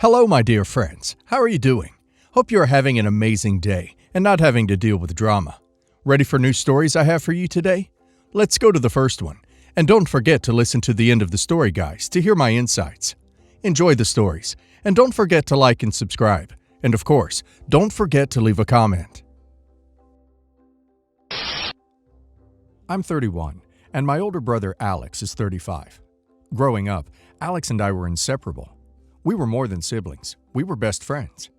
Hello, my dear friends. How are you doing? Hope you are having an amazing day and not having to deal with drama. Ready for new stories I have for you today? Let's go to the first one. And don't forget to listen to the end of the story, guys, to hear my insights. Enjoy the stories. And don't forget to like and subscribe. And of course, don't forget to leave a comment. I'm 31, and my older brother Alex is 35. Growing up, Alex and I were inseparable. We were more than siblings. We were best friends.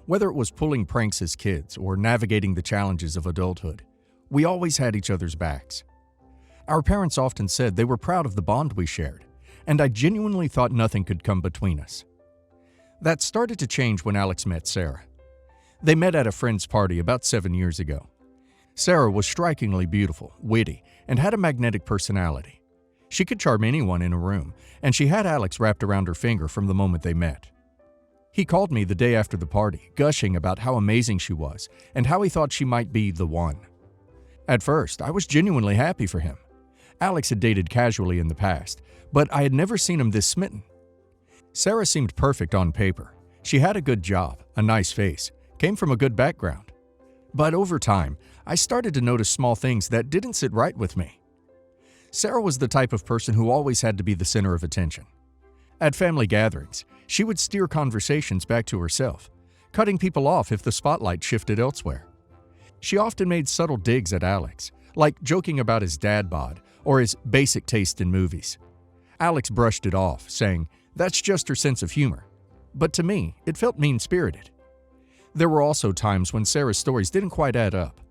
Whether it was pulling pranks as kids or navigating the challenges of adulthood, we always had each other's backs. Our parents often said they were proud of the bond we shared, and I genuinely thought nothing could come between us. That started to change when Alex met Sarah. They met at a friend's party about 7 years ago. Sarah was strikingly beautiful, witty, and had a magnetic personality. She could charm anyone in a room, and she had Alex wrapped around her finger from the moment they met. He called me the day after the party, gushing about how amazing she was and how he thought she might be the one. At first, I was genuinely happy for him. Alex had dated casually in the past, but I had never seen him this smitten. Sarah seemed perfect on paper. She had a good job, a nice face, came from a good background. But over time, I started to notice small things that didn't sit right with me. Sarah was the type of person who always had to be the center of attention. At family gatherings, she would steer conversations back to herself, cutting people off if the spotlight shifted elsewhere. She often made subtle digs at Alex, like joking about his dad bod or his basic taste in movies. Alex brushed it off, saying, "That's just her sense of humor." But to me, it felt mean-spirited. There were also times when Sarah's stories didn't quite add up.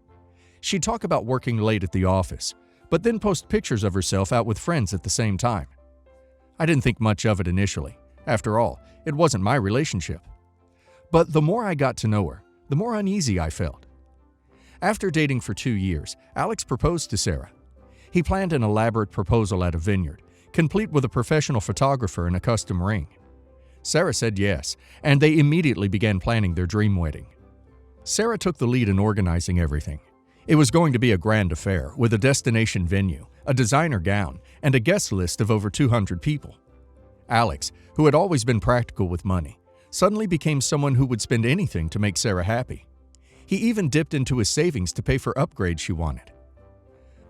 She'd talk about working late at the office, but then post pictures of herself out with friends at the same time. I didn't think much of it initially. After all, it wasn't my relationship. But the more I got to know her, the more uneasy I felt. After dating for 2 years, Alex proposed to Sarah. He planned an elaborate proposal at a vineyard, complete with a professional photographer and a custom ring. Sarah said yes, and they immediately began planning their dream wedding. Sarah took the lead in organizing everything. It was going to be a grand affair with a destination venue, a designer gown, and a guest list of over 200 people. Alex, who had always been practical with money, suddenly became someone who would spend anything to make Sarah happy. He even dipped into his savings to pay for upgrades she wanted.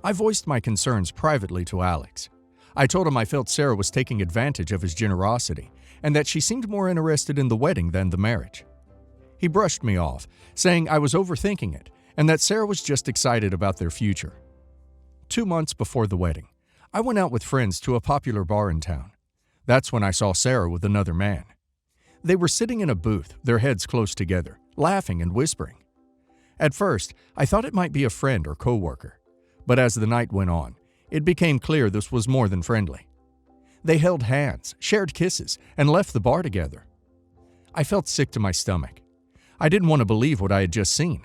I voiced my concerns privately to Alex. I told him I felt Sarah was taking advantage of his generosity and that she seemed more interested in the wedding than the marriage. He brushed me off, saying I was overthinking it and that Sarah was just excited about their future. 2 months before the wedding, I went out with friends to a popular bar in town. That's when I saw Sarah with another man. They were sitting in a booth, their heads close together, laughing and whispering. At first, I thought it might be a friend or coworker, but as the night went on, it became clear this was more than friendly. They held hands, shared kisses, and left the bar together. I felt sick to my stomach. I didn't want to believe what I had just seen.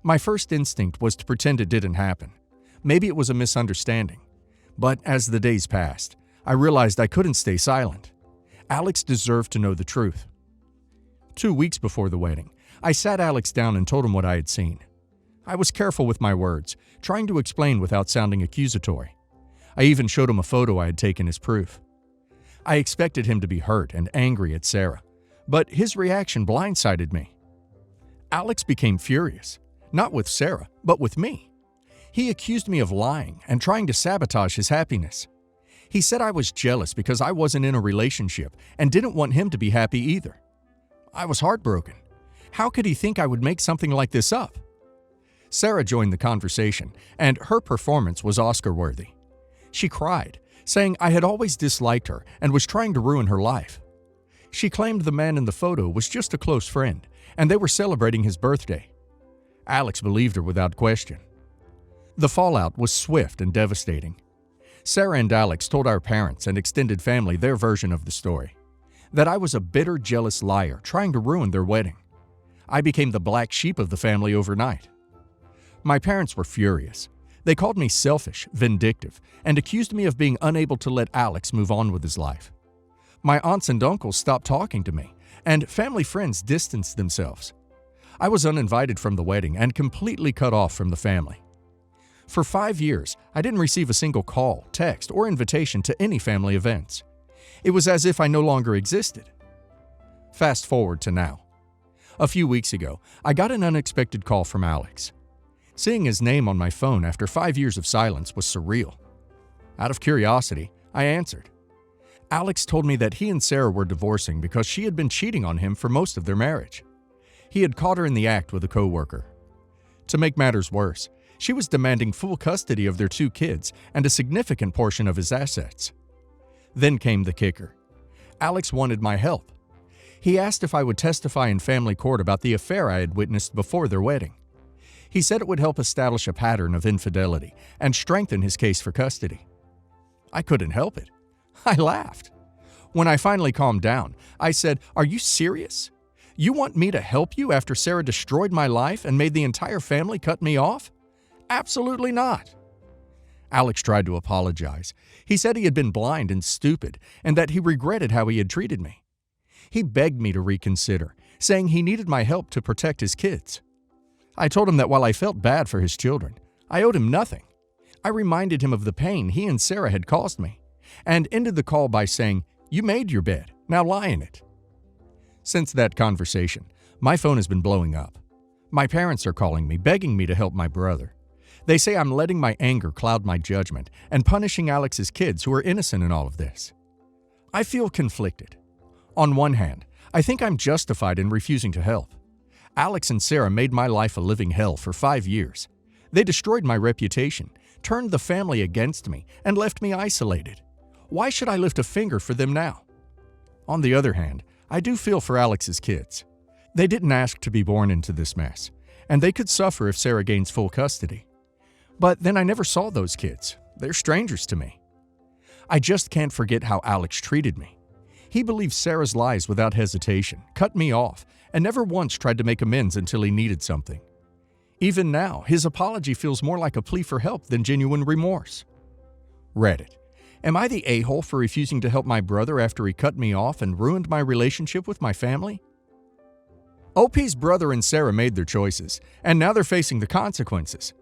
My first instinct was to pretend it didn't happen. Maybe it was a misunderstanding. But as the days passed, I realized I couldn't stay silent. Alex deserved to know the truth. 2 weeks before the wedding, I sat Alex down and told him what I had seen. I was careful with my words, trying to explain without sounding accusatory. I even showed him a photo I had taken as proof. I expected him to be hurt and angry at Sarah, but his reaction blindsided me. Alex became furious. Not with Sarah, but with me. He accused me of lying and trying to sabotage his happiness. He said I was jealous because I wasn't in a relationship and didn't want him to be happy either. I was heartbroken. How could he think I would make something like this up? Sarah joined the conversation, and her performance was Oscar-worthy. She cried, saying I had always disliked her and was trying to ruin her life. She claimed the man in the photo was just a close friend, and they were celebrating his birthday. Alex believed her without question. The fallout was swift and devastating. Sarah and Alex told our parents and extended family their version of the story, that I was a bitter, jealous liar trying to ruin their wedding. I became the black sheep of the family overnight. My parents were furious. They called me selfish, vindictive, and accused me of being unable to let Alex move on with his life. My aunts and uncles stopped talking to me, and family friends distanced themselves. I was uninvited from the wedding and completely cut off from the family. For 5 years, I didn't receive a single call, text, or invitation to any family events. It was as if I no longer existed. Fast forward to now. A few weeks ago, I got an unexpected call from Alex. Seeing his name on my phone after 5 years of silence was surreal. Out of curiosity, I answered. Alex told me that he and Sarah were divorcing because she had been cheating on him for most of their marriage. He had caught her in the act with a coworker. To make matters worse, she was demanding full custody of their 2 kids and a significant portion of his assets. Then came the kicker. Alex wanted my help. He asked if I would testify in family court about the affair I had witnessed before their wedding. He said it would help establish a pattern of infidelity and strengthen his case for custody. I couldn't help it. I laughed. When I finally calmed down, I said, "Are you serious? You want me to help you after Sarah destroyed my life and made the entire family cut me off? Absolutely not." Alex tried to apologize. He said he had been blind and stupid and that he regretted how he had treated me. He begged me to reconsider, saying he needed my help to protect his kids. I told him that while I felt bad for his children, I owed him nothing. I reminded him of the pain he and Sarah had caused me, and ended the call by saying, "You made your bed, now lie in it." Since that conversation, my phone has been blowing up. My parents are calling me, begging me to help my brother. They say I'm letting my anger cloud my judgment and punishing Alex's kids who are innocent in all of this. I feel conflicted. On one hand, I think I'm justified in refusing to help. Alex and Sarah made my life a living hell for 5 years. They destroyed my reputation, turned the family against me, and left me isolated. Why should I lift a finger for them now? On the other hand, I do feel for Alex's kids. They didn't ask to be born into this mess, and they could suffer if Sarah gains full custody. But then I never saw those kids. They're strangers to me. I just can't forget how Alex treated me. He believed Sarah's lies without hesitation, cut me off, and never once tried to make amends until he needed something. Even now, his apology feels more like a plea for help than genuine remorse. Reddit. Am I the a-hole for refusing to help my brother after he cut me off and ruined my relationship with my family? OP's brother and Sarah made their choices, and now they're facing the consequences.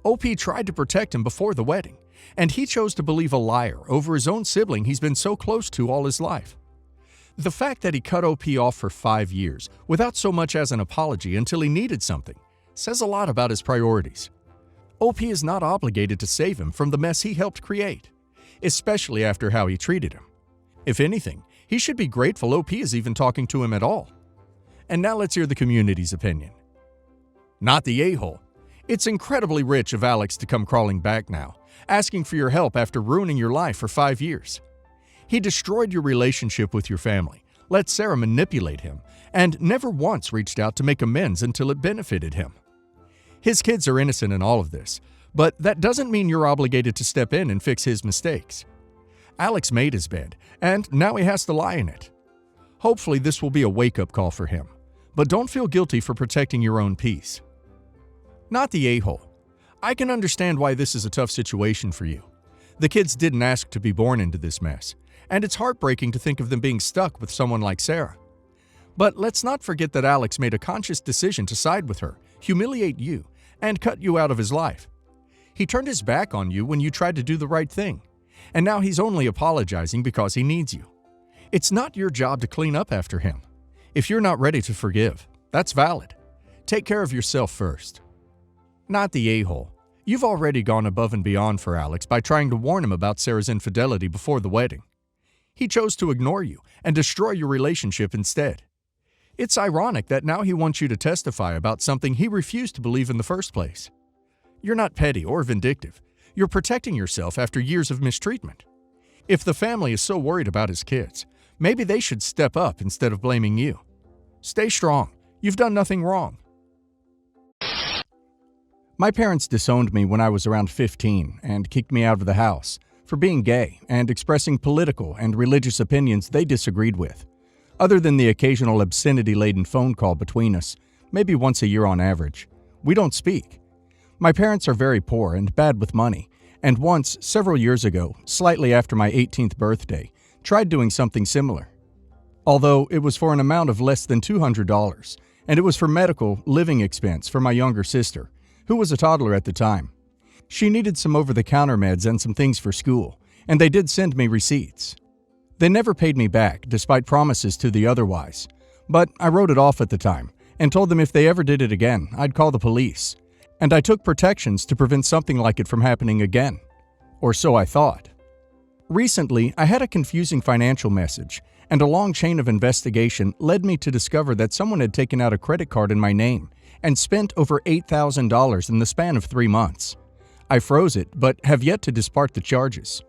OP tried to protect him before the wedding, and he chose to believe a liar over his own sibling he's been so close to all his life. The fact that he cut OP off for 5 years without so much as an apology until he needed something says a lot about his priorities. OP is not obligated to save him from the mess he helped create, especially after how he treated him. If anything, he should be grateful OP is even talking to him at all. And now let's hear the community's opinion. Not the a-hole. It's incredibly rich of Alex to come crawling back now, asking for your help after ruining your life for 5 years. He destroyed your relationship with your family, let Sarah manipulate him, and never once reached out to make amends until it benefited him. His kids are innocent in all of this, but that doesn't mean you're obligated to step in and fix his mistakes. Alex made his bed, and now he has to lie in it. Hopefully this will be a wake-up call for him, but don't feel guilty for protecting your own peace. Not the a-hole. I can understand why this is a tough situation for you. The kids didn't ask to be born into this mess, and it's heartbreaking to think of them being stuck with someone like Sarah. But let's not forget that Alex made a conscious decision to side with her, humiliate you, and cut you out of his life. He turned his back on you when you tried to do the right thing, and now he's only apologizing because he needs you. It's not your job to clean up after him. If you're not ready to forgive, that's valid. Take care of yourself first. Not the a-hole. You've already gone above and beyond for Alex by trying to warn him about Sarah's infidelity before the wedding. He chose to ignore you and destroy your relationship instead. It's ironic that now he wants you to testify about something he refused to believe in the first place. You're not petty or vindictive. You're protecting yourself after years of mistreatment. If the family is so worried about his kids, maybe they should step up instead of blaming you. Stay strong. You've done nothing wrong. My parents disowned me when I was around 15 and kicked me out of the house for being gay and expressing political and religious opinions they disagreed with. Other than the occasional obscenity-laden phone call between us, maybe once a year on average, we don't speak. My parents are very poor and bad with money, and once, several years ago, slightly after my 18th birthday, tried doing something similar. Although it was for an amount of less than $200, and it was for medical living expense for my younger sister, who was a toddler at the time. She needed some over-the-counter meds and some things for school, and they did send me receipts. They never paid me back, despite promises to the otherwise, but I wrote it off at the time and told them if they ever did it again, I'd call the police. And I took protections to prevent something like it from happening again. Or so I thought. Recently, I had a confusing financial message, and a long chain of investigation led me to discover that someone had taken out a credit card in my name and spent over $8,000 in the span of 3 months. I froze it, but have yet to dispart the charges.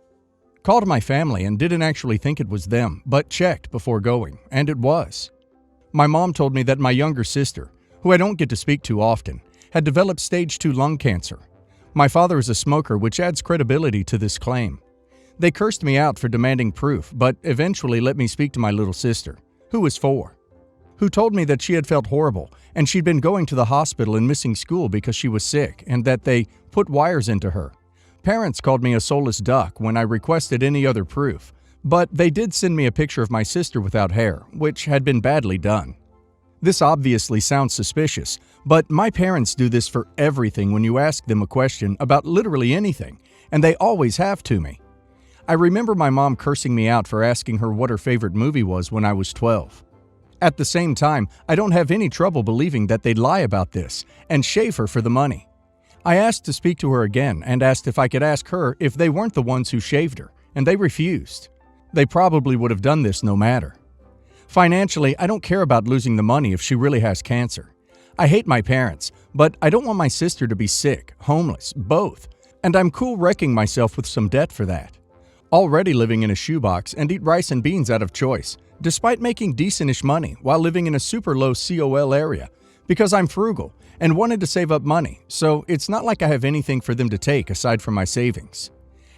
Called my family and didn't actually think it was them, but checked before going, and it was. My mom told me that my younger sister, who I don't get to speak to often, had developed stage 2 lung cancer. My father is a smoker, which adds credibility to this claim. They cursed me out for demanding proof, but eventually let me speak to my little sister, who was 4, who told me that she had felt horrible and she'd been going to the hospital and missing school because she was sick and that they put wires into her. Parents called me a soulless duck when I requested any other proof, but they did send me a picture of my sister without hair, which had been badly done. This obviously sounds suspicious, but my parents do this for everything when you ask them a question about literally anything, and they always have to me. I remember my mom cursing me out for asking her what her favorite movie was when I was 12. At the same time, I don't have any trouble believing that they'd lie about this and shave her for the money. I asked to speak to her again and asked if I could ask her if they weren't the ones who shaved her, and they refused. They probably would have done this no matter. Financially, I don't care about losing the money if she really has cancer. I hate my parents, but I don't want my sister to be sick, homeless, both, and I'm cool wrecking myself with some debt for that. Already living in a shoebox and eat rice and beans out of choice, despite making decentish money while living in a super low COL area, because I'm frugal and wanted to save up money, so it's not like I have anything for them to take aside from my savings.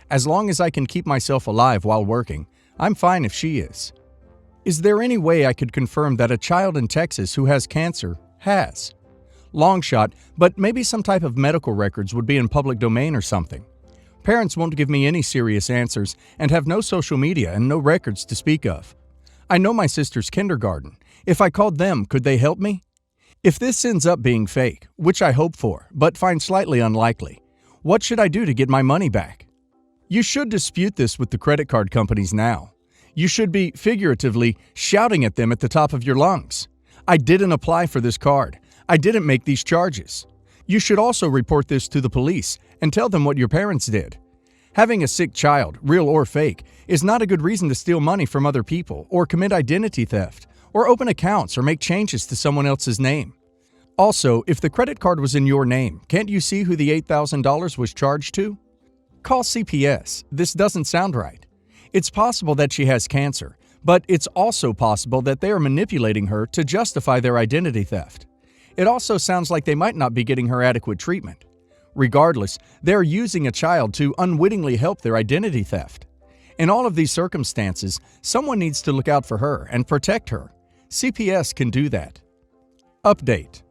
As long as I can keep myself alive while working, I'm fine if she is. Is there any way I could confirm that a child in Texas who has cancer has? Long shot, but maybe some type of medical records would be in public domain or something. Parents won't give me any serious answers and have no social media and no records to speak of. I know my sister's kindergarten. If I called them, could they help me? If this ends up being fake, which I hope for, but find slightly unlikely, what should I do to get my money back? You should dispute this with the credit card companies now. You should be, figuratively, shouting at them at the top of your lungs. I didn't apply for this card. I didn't make these charges. You should also report this to the police and tell them what your parents did. Having a sick child, real or fake, is not a good reason to steal money from other people or commit identity theft or open accounts or make changes to someone else's name. Also, if the credit card was in your name, can't you see who the $8,000 was charged to? Call CPS. This doesn't sound right. It's possible that she has cancer, but it's also possible that they are manipulating her to justify their identity theft. It also sounds like they might not be getting her adequate treatment. Regardless, they're using a child to unwittingly help their identity theft. In all of these circumstances, someone needs to look out for her and protect her. CPS can do that. Update.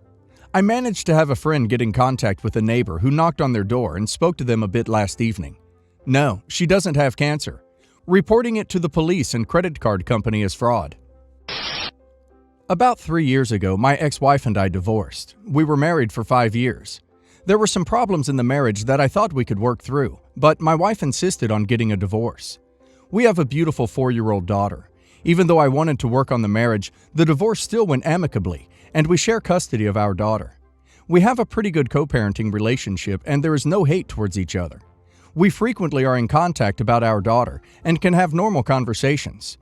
I managed to have a friend get in contact with a neighbor who knocked on their door and spoke to them a bit last evening. No, she doesn't have cancer. Reporting it to the police and credit card company as fraud. About 3 years ago, my ex-wife and I divorced. We were married for 5 years. There were some problems in the marriage that I thought we could work through, but my wife insisted on getting a divorce. We have a beautiful 4-year-old daughter. Even though I wanted to work on the marriage, the divorce still went amicably, and we share custody of our daughter. We have a pretty good co-parenting relationship, and there is no hate towards each other. We frequently are in contact about our daughter and can have normal conversations.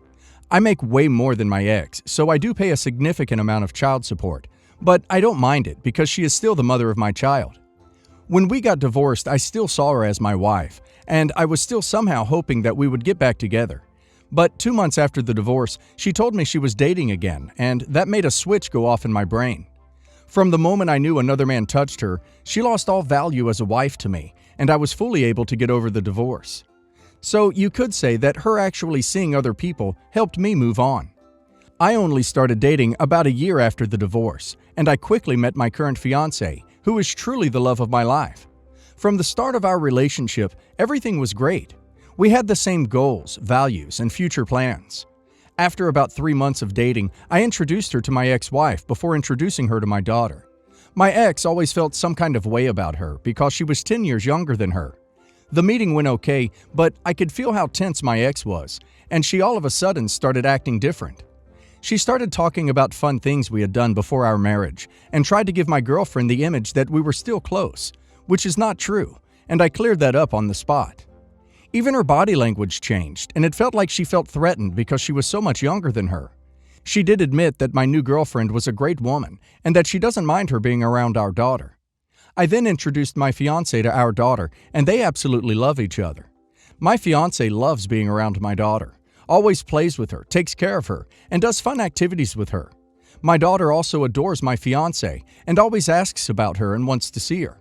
I make way more than my ex, so I do pay a significant amount of child support, but I don't mind it because she is still the mother of my child. When we got divorced, I still saw her as my wife, and I was still somehow hoping that we would get back together. But 2 months after the divorce, she told me she was dating again, and that made a switch go off in my brain. From the moment I knew another man touched her, she lost all value as a wife to me, and I was fully able to get over the divorce. So you could say that her actually seeing other people helped me move on. I only started dating about a year after the divorce, and I quickly met my current fiance, who is truly the love of my life. From the start of our relationship, everything was great. We had the same goals, values, and future plans. After about 3 months of dating, I introduced her to my ex-wife before introducing her to my daughter. My ex always felt some kind of way about her because she was 10 years younger than her. The meeting went okay, but I could feel how tense my ex was, and she all of a sudden started acting different. She started talking about fun things we had done before our marriage and tried to give my girlfriend the image that we were still close, which is not true, and I cleared that up on the spot. Even her body language changed, and it felt like she felt threatened because she was so much younger than her. She did admit that my new girlfriend was a great woman and that she doesn't mind her being around our daughter. I then introduced my fiance to our daughter, and they absolutely love each other. My fiance loves being around my daughter, always plays with her, takes care of her, and does fun activities with her. My daughter also adores my fiance and always asks about her and wants to see her.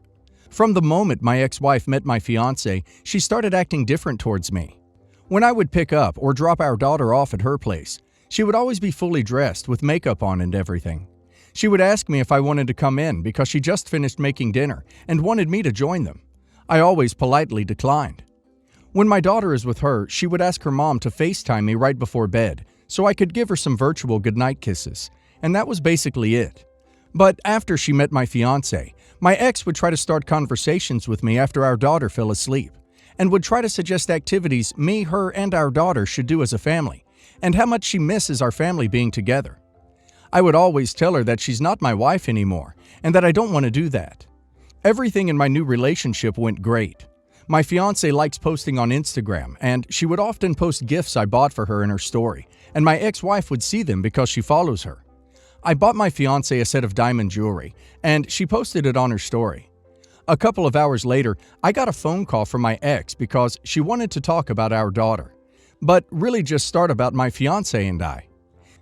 From the moment my ex-wife met my fiance, she started acting different towards me. When I would pick up or drop our daughter off at her place, she would always be fully dressed with makeup on and everything. She would ask me if I wanted to come in because she just finished making dinner and wanted me to join them. I always politely declined. When my daughter is with her, she would ask her mom to FaceTime me right before bed so I could give her some virtual goodnight kisses, and that was basically it. But after she met my fiance, my ex would try to start conversations with me after our daughter fell asleep, and would try to suggest activities me, her, and our daughter should do as a family, and how much she misses our family being together. I would always tell her that she's not my wife anymore, and that I don't want to do that. Everything in my new relationship went great. My fiance likes posting on Instagram, and she would often post gifts I bought for her in her story, and my ex-wife would see them because she follows her. I bought my fiance a set of diamond jewelry, and she posted it on her story. A couple of hours later, I got a phone call from my ex because she wanted to talk about our daughter, but really just start about my fiance and I.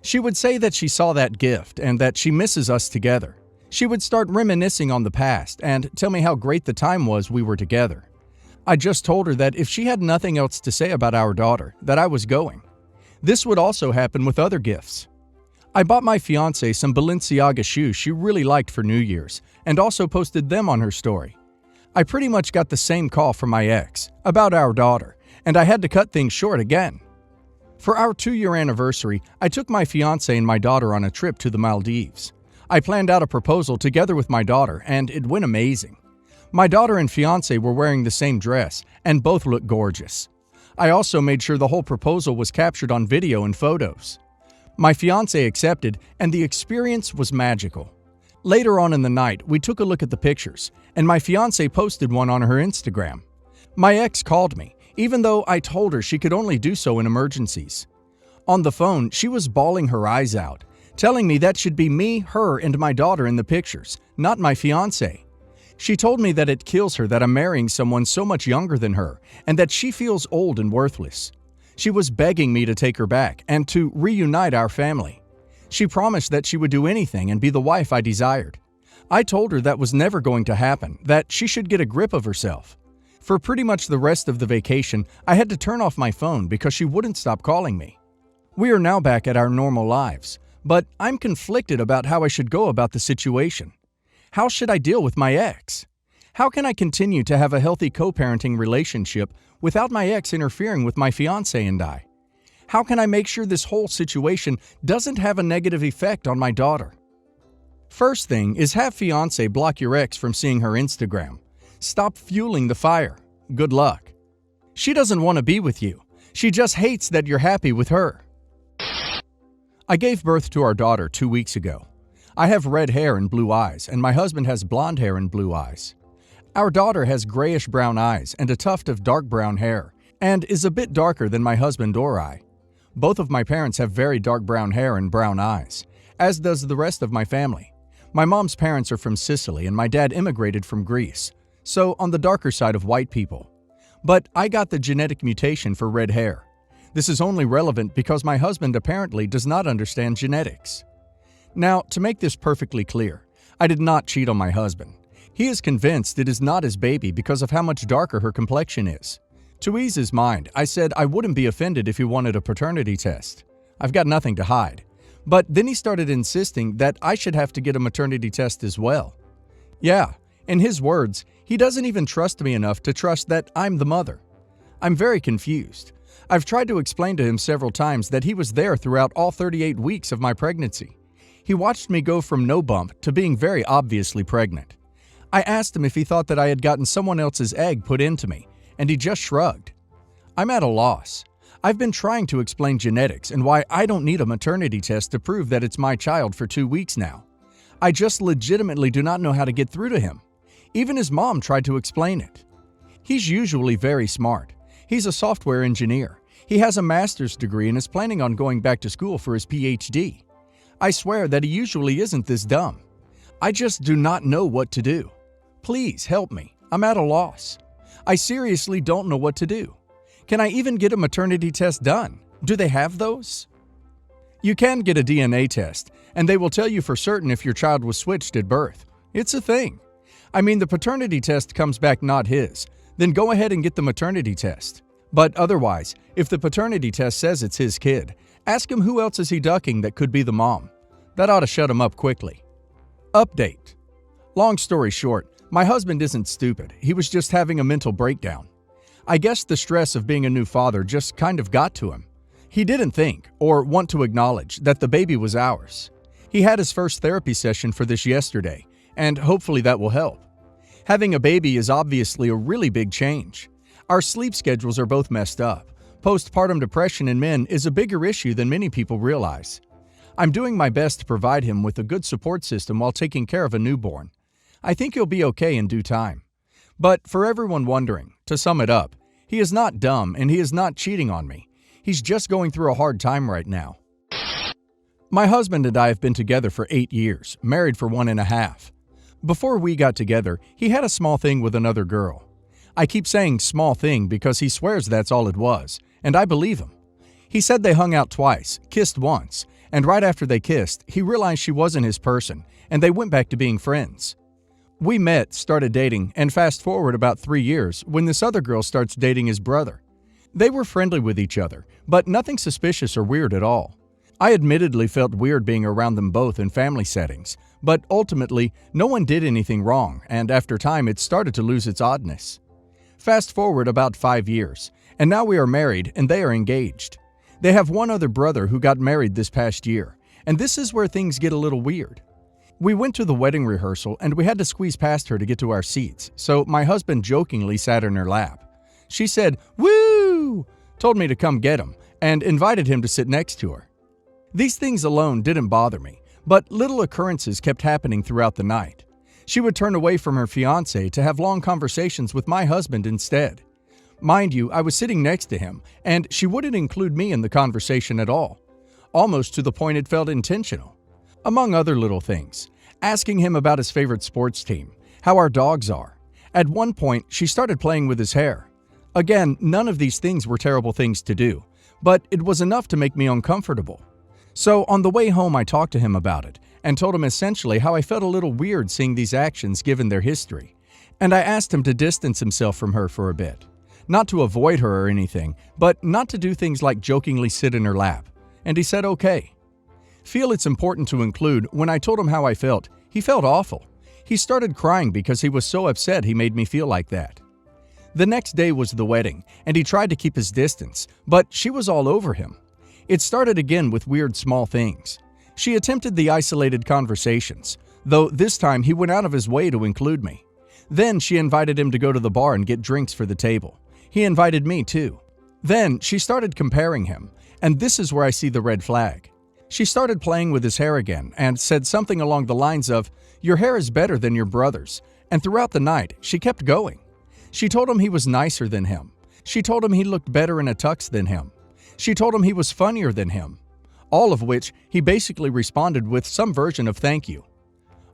She would say that she saw that gift and that she misses us together. She would start reminiscing on the past and tell me how great the time was we were together. I just told her that if she had nothing else to say about our daughter, that I was going. This would also happen with other gifts. I bought my fiance some Balenciaga shoes she really liked for New Year's and also posted them on her story. I pretty much got the same call from my ex about our daughter, and I had to cut things short again. For our 2-year anniversary, I took my fiance and my daughter on a trip to the Maldives. I planned out a proposal together with my daughter, and it went amazing. My daughter and fiance were wearing the same dress, and both looked gorgeous. I also made sure the whole proposal was captured on video and photos. My fiance accepted, and the experience was magical. Later on in the night, we took a look at the pictures, and my fiance posted one on her Instagram. My ex called me, even though I told her she could only do so in emergencies. On the phone, she was bawling her eyes out, telling me that should be me, her, and my daughter in the pictures, not my fiance. She told me that it kills her that I'm marrying someone so much younger than her, and that she feels old and worthless. She was begging me to take her back and to reunite our family. She promised that she would do anything and be the wife I desired. I told her that was never going to happen, that she should get a grip of herself. For pretty much the rest of the vacation, I had to turn off my phone because she wouldn't stop calling me. We are now back at our normal lives, but I'm conflicted about how I should go about the situation. How should I deal with my ex? How can I continue to have a healthy co-parenting relationship without my ex interfering with my fiance and I? How can I make sure this whole situation doesn't have a negative effect on my daughter? First thing is have fiance block your ex from seeing her Instagram. Stop fueling the fire. Good luck. She doesn't want to be with you. She just hates that you're happy with her. I gave birth to our daughter 2 weeks ago. I have red hair and blue eyes, and my husband has blonde hair and blue eyes. Our daughter has grayish-brown eyes and a tuft of dark brown hair, and is a bit darker than my husband or I. Both of my parents have very dark brown hair and brown eyes, as does the rest of my family. My mom's parents are from Sicily, and my dad immigrated from Greece, so on the darker side of white people. But I got the genetic mutation for red hair. This is only relevant because my husband apparently does not understand genetics. Now, to make this perfectly clear, I did not cheat on my husband. He is convinced it is not his baby because of how much darker her complexion is. To ease his mind, I said I wouldn't be offended if he wanted a paternity test. I've got nothing to hide. But then he started insisting that I should have to get a maternity test as well. Yeah, in his words, he doesn't even trust me enough to trust that I'm the mother. I'm very confused. I've tried to explain to him several times that he was there throughout all 38 weeks of my pregnancy. He watched me go from no bump to being very obviously pregnant. I asked him if he thought that I had gotten someone else's egg put into me, and he just shrugged. I'm at a loss. I've been trying to explain genetics and why I don't need a maternity test to prove that it's my child for 2 weeks now. I just legitimately do not know how to get through to him. Even his mom tried to explain it. He's usually very smart. He's a software engineer. He has a master's degree and is planning on going back to school for his PhD. I swear that he usually isn't this dumb. I just do not know what to do. Please help me. I'm at a loss. I seriously don't know what to do. Can I even get a maternity test done? Do they have those? You can get a DNA test, and they will tell you for certain if your child was switched at birth. It's a thing. I mean, the paternity test comes back not his. Then go ahead and get the maternity test. But otherwise, if the paternity test says it's his kid, ask him who else is he ducking that could be the mom. That ought to shut him up quickly. Update. Long story short, my husband isn't stupid. He was just having a mental breakdown. I guess the stress of being a new father just kind of got to him. He didn't think or want to acknowledge that the baby was ours. He had his first therapy session for this yesterday, and hopefully that will help. Having a baby is obviously a really big change. Our sleep schedules are both messed up. Postpartum depression in men is a bigger issue than many people realize. I'm doing my best to provide him with a good support system while taking care of a newborn. I think he'll be okay in due time. But for everyone wondering, to sum it up, he is not dumb and he is not cheating on me. He's just going through a hard time right now. My husband and I have been together for 8 years, married for 1.5. Before we got together, he had a small thing with another girl. I keep saying small thing because he swears that's all it was, and I believe him. He said they hung out twice, kissed once, and right after they kissed, he realized she wasn't his person, and they went back to being friends. We met, started dating, and fast forward about 3 years when this other girl starts dating his brother. They were friendly with each other, but nothing suspicious or weird at all. I admittedly felt weird being around them both in family settings, but ultimately, no one did anything wrong, and after time it started to lose its oddness. Fast forward about 5 years, and now we are married and they are engaged. They have one other brother who got married this past year, and this is where things get a little weird. We went to the wedding rehearsal and we had to squeeze past her to get to our seats, so my husband jokingly sat in her lap. She said, "Woo!" told me to come get him, and invited him to sit next to her. These things alone didn't bother me, but little occurrences kept happening throughout the night. She would turn away from her fiance to have long conversations with my husband instead. Mind you, I was sitting next to him, and she wouldn't include me in the conversation at all, almost to the point it felt intentional. Among other little things, asking him about his favorite sports team, how our dogs are. At one point, she started playing with his hair. Again, none of these things were terrible things to do, but it was enough to make me uncomfortable. So on the way home, I talked to him about it and told him essentially how I felt a little weird seeing these actions given their history. And I asked him to distance himself from her for a bit. Not to avoid her or anything, but not to do things like jokingly sit in her lap. And he said okay. Feel it's important to include, when I told him how I felt, he felt awful. He started crying because he was so upset he made me feel like that. The next day was the wedding, and he tried to keep his distance, but she was all over him. It started again with weird small things. She attempted the isolated conversations, though this time he went out of his way to include me. Then she invited him to go to the bar and get drinks for the table. He invited me too. Then she started comparing him, and this is where I see the red flag. She started playing with his hair again and said something along the lines of, "Your hair is better than your brother's," and throughout the night, she kept going. She told him he was nicer than him. She told him he looked better in a tux than him. She told him he was funnier than him. All of which he basically responded with some version of thank you.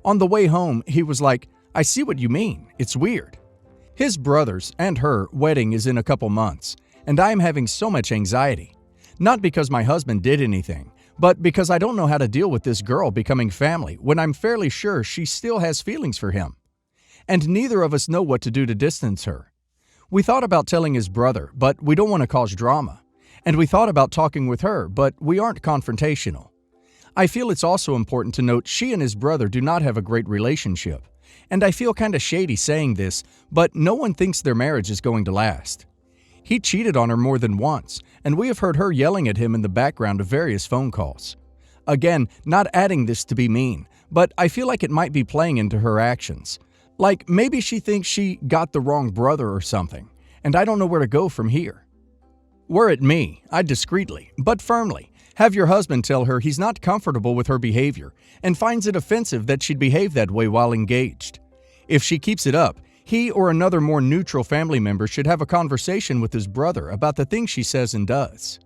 On the way home, he was like, "I see what you mean. It's weird." His brother's and her wedding is in a couple months, and I am having so much anxiety. Not because my husband did anything, but because I don't know how to deal with this girl becoming family when I'm fairly sure she still has feelings for him. And neither of us know what to do to distance her. We thought about telling his brother, but we don't want to cause drama. And we thought about talking with her, but we aren't confrontational. I feel it's also important to note she and his brother do not have a great relationship. And I feel kinda shady saying this, but no one thinks their marriage is going to last. He cheated on her more than once, and we have heard her yelling at him in the background of various phone calls. Again, not adding this to be mean, but I feel like it might be playing into her actions. Like maybe she thinks she got the wrong brother or something, and I don't know where to go from here. Were it me, I'd discreetly, but firmly, have your husband tell her he's not comfortable with her behavior and finds it offensive that she'd behave that way while engaged. If she keeps it up, he or another more neutral family member should have a conversation with his brother about the things she says and does.